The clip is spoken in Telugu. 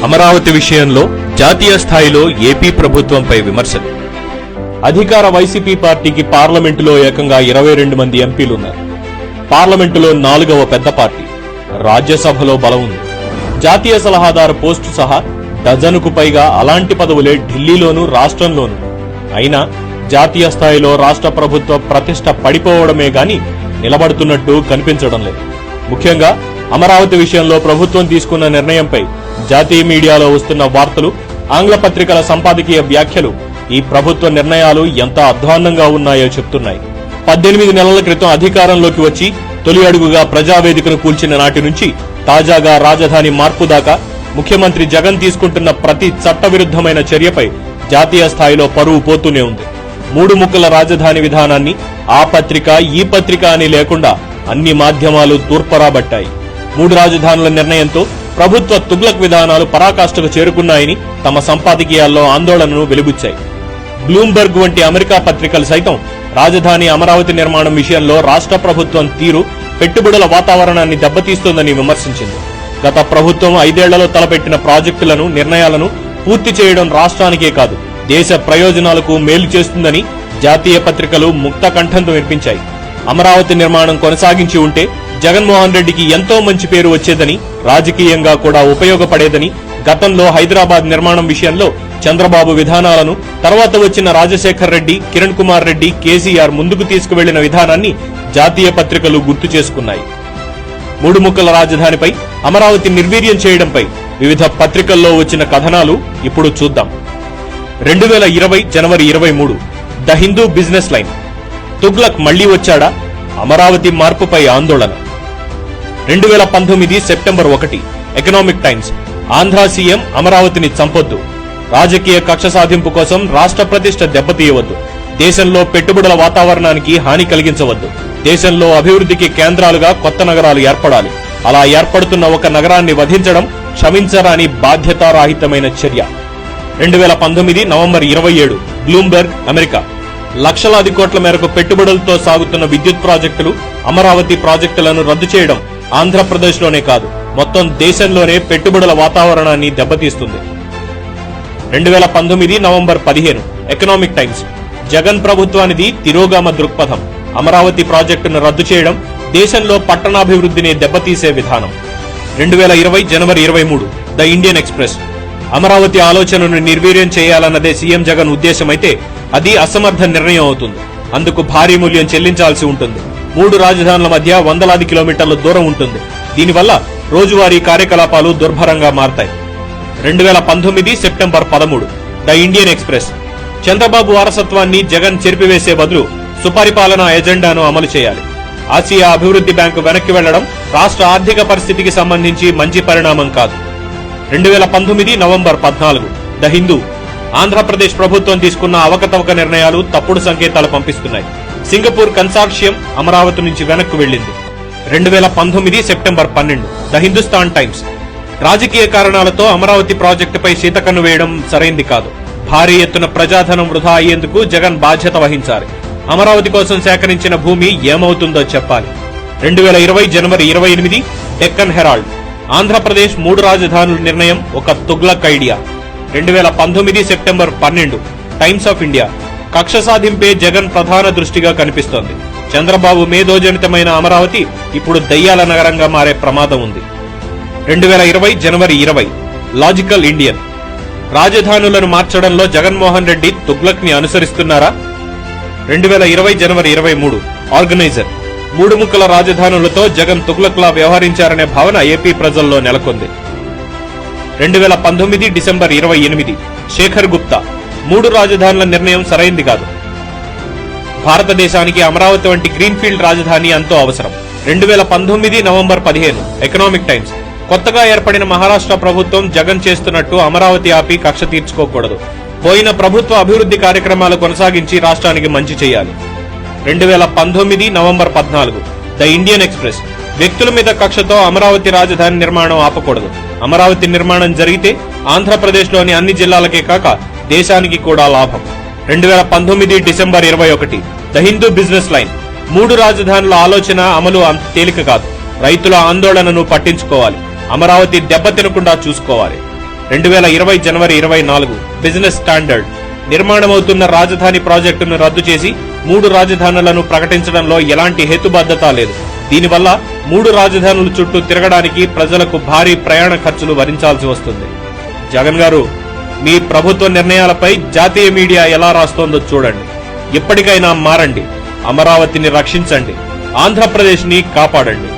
అమరావతి విషయంలో జాతీయ స్థాయిలో ఏపీ ప్రభుత్వంపై విమర్శలు. అధికార వైసీపీ పార్టీకి పార్లమెంటులో ఏకంగా 22 మంది ఎంపీలున్నారు. పార్లమెంటులో 4వ పెద్ద పార్టీ. రాజ్యసభలో బలం ఉంది. జాతీయ సలహాదారు పోస్టు సహా డజనుకు పైగా అలాంటి పదవులే ఢిల్లీలోనూ రాష్ట్రంలోనూ. అయినా జాతీయ స్థాయిలో రాష్ట్ర ప్రభుత్వ ప్రతిష్ట పడిపోవడమే గాని నిలబడుతున్నట్టు కనిపించడం లేదు. ముఖ్యంగా అమరావతి విషయంలో ప్రభుత్వం తీసుకున్న నిర్ణయంపై జాతీయ మీడియాలో వస్తున్న వార్తలు, ఆంగ్ల పత్రికల సంపాదకీయ వ్యాఖ్యలు ఈ ప్రభుత్వ నిర్ణయాలు ఎంత అధ్వాన్నంగా ఉన్నాయో చెప్తున్నాయి. 18 నెలల క్రితం అధికారంలోకి వచ్చి తొలి అడుగుగా ప్రజావేదికను కూల్చిన నాటి నుంచి తాజాగా రాజధాని మార్పు దాకా ముఖ్యమంత్రి జగన్ తీసుకుంటున్న ప్రతి చట్టవిరుద్ధమైన చర్యపై జాతీయ స్థాయిలో పరువు పోతూనే ఉంది. 3 ముక్కల రాజధాని విధానాన్ని ఆ పత్రిక ఈ పత్రిక అని లేకుండా అన్ని మాధ్యమాలు తూర్పరాబట్టాయి. 3 రాజధానుల నిర్ణయంతో ప్రభుత్వ తుగ్లక్ విధానాలు పరాకాష్ఠకు చేరుకున్నాయని తమ సంపాదకీయాల్లో ఆందోళనను వెలుబుచ్చాయి. బ్లూంబర్గ్ వంటి అమెరికా పత్రికలు సైతం రాజధాని అమరావతి నిర్మాణం విషయంలో రాష్ట్ర ప్రభుత్వం తీరు పెట్టుబడుల వాతావరణాన్ని దెబ్బతీస్తోందని విమర్శించింది. గత ప్రభుత్వం 5 ఏళ్లలో తలపెట్టిన ప్రాజెక్టులను, నిర్ణయాలను పూర్తి చేయడం రాష్ట్రానికే కాదు దేశ ప్రయోజనాలకు మేలు చేస్తుందని జాతీయ పత్రికలు ముక్త కంఠంతో వినిపించాయి. అమరావతి నిర్మాణం కొనసాగించి ఉంటే జగన్మోహన్ రెడ్డికి ఎంతో మంచి పేరు వచ్చేదని, రాజకీయంగా కూడా ఉపయోగపడేదని, గతంలో హైదరాబాద్ నిర్మాణం విషయంలో చంద్రబాబు విధానాలను, తర్వాత వచ్చిన రాజశేఖర్ రెడ్డి, కిరణ్ కుమార్ రెడ్డి, కేసీఆర్ ముందుకు తీసుకువెళ్లిన విధానాన్ని జాతీయ పత్రికలు గుర్తు చేసుకున్నాయి. 3 ముక్కల రాజధానిపై అమరావతి నిర్వీర్యం చేయడంపై వివిధ పత్రికల్లో వచ్చిన కథనాలు ఇప్పుడు చూద్దాం. 2020 జనవరి 23 the Hindu business line. Tughlaq మళ్లీ వచ్చాడా? అమరావతి మార్పుపై ఆందోళన. 2019 September 1 economic times. Andhra CM అమరావతిని చంపొద్దు. రాజకీయ కక్ష సాధింపు కోసం రాష్ట్ర ప్రతిష్ట దెబ్బతీయవద్దు. దేశంలో పెట్టుబడుల వాతావరణానికి హాని కలిగించవద్దు. దేశంలో అభివృద్ధికి కేంద్రాలుగా కొత్త నగరాలు ఏర్పడాలి. అలా ఏర్పడుతున్న ఒక నగరాన్ని వధించడం క్షమించరాని బాధ్యతారాహితమైన చర్య. 2019 నవంబర్ 27 బ్లూంబర్గ్, అమెరికా. లక్షలాది కోట్ల మేరకు పెట్టుబడులతో సాగుతున్న విద్యుత్ ప్రాజెక్టులు, అమరావతి ప్రాజెక్టులను రద్దు చేయడం ఆంధ్రప్రదేశ్లోనే కాదు మొత్తం దేశంలోనే పెట్టుబడుల వాతావరణాన్ని దెబ్బతీస్తుంది. 2019 నవంబర్ 15 ఎకనామిక్ టైమ్స్. జగన్ ప్రభుత్వానిది తిరోగామ దృక్పథం. అమరావతి ప్రాజెక్టును రద్దు చేయడం దేశంలో పట్టణాభివృద్ధిని దెబ్బతీసే విధానం. 2020 జనవరి 23 ద ఇండియన్ ఎక్స్ప్రెస్. అమరావతి ఆలోచనను నిర్వీర్యం చేయాలన్నదే సీఎం జగన్ ఉద్దేశమైతే అది అసమర్థ నిర్ణయం అవుతుంది. అందుకు భారీ మూల్యం చెల్లించాల్సి ఉంటుంది. 3 రాజధానుల మధ్య వందలాది కిలోమీటర్ల దూరం ఉంటుంది. దీనివల్ల రోజువారీ కార్యకలాపాలు దుర్భరంగా మారతాయి. 2019 September 13 the Indian express. Chandrababu వారసత్వాన్ని జగన్ చెరిపివేసే బదులు సుపరిపాలన ఎజెండాను అమలు చేయాలి. ఆసియా అభివృద్ధి బ్యాంకు వెనక్కి వెళ్లడం రాష్ట్ర ఆర్థిక పరిస్థితికి సంబంధించి మంచి పరిణామం కాదు. 2019 నవంబర్ 14 ద హిందూ. ఆంధ్రప్రదేశ్ ప్రభుత్వం తీసుకున్న అవకతవక నిర్ణయాలు తప్పుడు సంకేతాలు పంపిస్తున్నాయి. సింగపూర్ కన్సార్షియం అమరావతి నుంచి వెనక్కు వెళ్లింది. 2019 సెప్టెంబర్ 12 ద హిందుస్థాన్ టైమ్స్. రాజకీయ కారణాలతో అమరావతి ప్రాజెక్టుపై శీతకన్ను వేయడం సరైంది కాదు. భారీ ఎత్తున ప్రజాధనం వృధా అయ్యేందుకు జగన్ బాధ్యత వహించాలి. అమరావతి కోసం సేకరించిన భూమి ఏమవుతుందో చెప్పాలి. 2020 జనవరి 28 డెక్కన్ హెరాల్డ్. ఆంధ్రప్రదేశ్ 3 రాజధానుల నిర్ణయం ఒక Tughlaq idea. 2019 September 12 times of India. కక్ష సాధింపే జగన్ ప్రధాన దృష్టిగా కనిపిస్తోంది. చంద్రబాబు మేధోజనితమైన అమరావతి ఇప్పుడు దయ్యాల నగరంగా మారే ప్రమాదం ఉంది. 2020 జనవరి 20 లాజికల్ ఇండియన్. రాజధానులను మార్చడంలో జగన్మోహన్ రెడ్డి తుగ్లక్ ని అనుసరిస్తున్నారా? 2020 జనవరి 23 ఆర్గనైజర్. 3 ముక్కల రాజధానులతో జగన్ తుగ్లక్లా వ్యవహరించారనే భావన ఏపీ ప్రజల్లో నెలకొంది. 2019 డిసెంబర్ 28 శేఖర్ గుప్తా. 3 రాజధానుల నిర్ణయం సరైంది కాదు. భారతదేశానికి అమరావతి వంటి గ్రీన్ఫీల్డ్ రాజధాని ఎంతో అవసరం. 2019 నవంబర్ 15 ఎకనామిక్ టైమ్స్. కొత్తగా ఏర్పడిన మహారాష్ట్ర ప్రభుత్వం జగన్ చేస్తున్నట్టు అమరావతి ఆపి కక్ష తీర్చుకోకూడదు. పోయిన ప్రభుత్వ అభివృద్ధి కార్యక్రమాలు కొనసాగించి రాష్ట్రానికి మంచి చేయాలి. 2019 నవంబర్ 14 ద ఇండియన్ ఎక్స్ప్రెస్. వ్యక్తుల మీద కక్షతో అమరావతి రాజధాని నిర్మాణం ఆపకూడదు. అమరావతి నిర్మాణం జరిగితే ఆంధ్రప్రదేశ్లోని అన్ని జిల్లాలకే కాక దేశానికి కూడా లాభం. 2019 December 21 the Hindu business line. 3 రాజధానుల ఆలోచన అమలు అంత తేలిక కాదు. రైతుల ఆందోళనను పట్టించుకోవాలి. అమరావతి దెబ్బతినకుండా చూసుకోవాలి. 2020 జనవరి 24 బిజినెస్ స్టాండర్డ్ నిర్మాణమవుతున్న రాజధాని ప్రాజెక్టును రద్దు చేసి 3 రాజధానులను ప్రకటించడంలో ఎలాంటి హేతుబద్ధత లేదు. దీనివల్ల 3 రాజధానుల చుట్టూ తిరగడానికి ప్రజలకు భారీ ప్రయాణ ఖర్చులు భరించాల్సి వస్తుంది. జగన్ గారు, మీ ప్రభుత్వ నిర్ణయాలపై జాతీయ మీడియా ఎలా రాస్తోందో చూడండి. ఇప్పటికైనా మారండి. అమరావతిని రక్షించండి. ఆంధ్రప్రదేశ్ ని కాపాడండి.